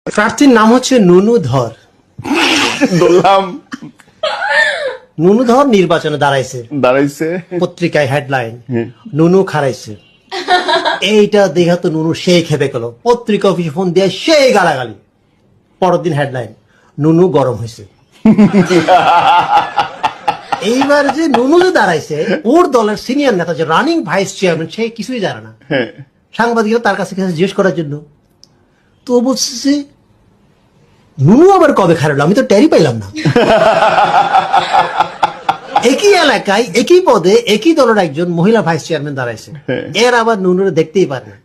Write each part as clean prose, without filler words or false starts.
প্রার্থীর নাম হচ্ছে নুনু ধর। বললাম নুনু ধর নির্বাচনে দাঁড়াইছে, পত্রিকায় হেডলাইন নুনু খারাইছে। এইটা দেখা তো নুনু সেই খেপে গেল, পত্রিকা অফিসে ফোন দিয়ে সেই গালাগালি। পরের দিন হেডলাইন নুনু গরম হয়েছে। এইবার যে নুনু যে দাঁড়াইছে, ওর দলের সিনিয়র নেতা যে রানিং ভাইস চেয়ারম্যান, সে কিছুই জানে না। সাংবাদিকরা তার কাছে জিজ্ঞেস করার জন্য, তো বলছে নুনু আবার কবে খারাপ, আমি তো টেরই পাইলাম না। একই এলাকায় একই পদে একই দলের একজন মহিলা ভাইস চেয়ারম্যান দাঁড়াইছে, এর আবার নুনুরে দেখতেই পারে না।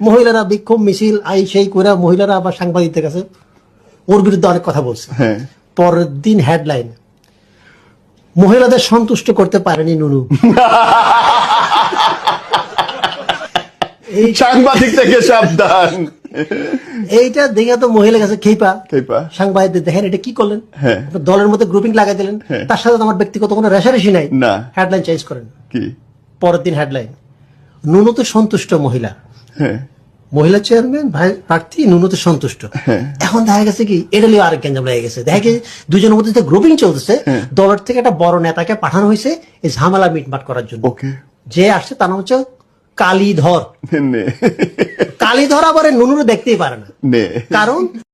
মহিলারা বিক্ষোভ মিছিল আই সেই করে মহিলারা আবার সাংবাদিকদের কাছে ওর বিরুদ্ধে অনেক কথা বলছে। পরের দিন হেডলাইন মহিলাদের সন্তুষ্ট করতে পারেনি নুনু। সাংবাদিক থেকে সাবধান। এইটা দেখে তো মহিলা কাছে খেপা সাংবাদিকদের, দেখেন এটা কি করলেন, দলের মধ্যে গ্রুপিং লাগাই দিলেন, তার সাথে আমার ব্যক্তিগত কোনো রেশারেশি নাই, হেডলাইন চেঞ্জ করেন। পরের দিন হেডলাইন নুনুতে সন্তুষ্ট মহিলা, মহিলা চেয়ারম্যান প্রার্থী নুনুতে সন্তুষ্ট। এখন দেখা গেছে কি এটা লিয়ে আরেক গেঞ্জাম লেগে গেছে। দেখা গেছে দুজনের মধ্যে গ্রুপিং চলতেছে, দলের থেকে একটা বড় নেতাকে পাঠানো হয়েছে এই ঝামেলা মিটমাট করার জন্য। যে আসছে তার নাম হচ্ছে কালীধর। কালীধর আবার নুনুরে দেখতেই পারে না, কারণ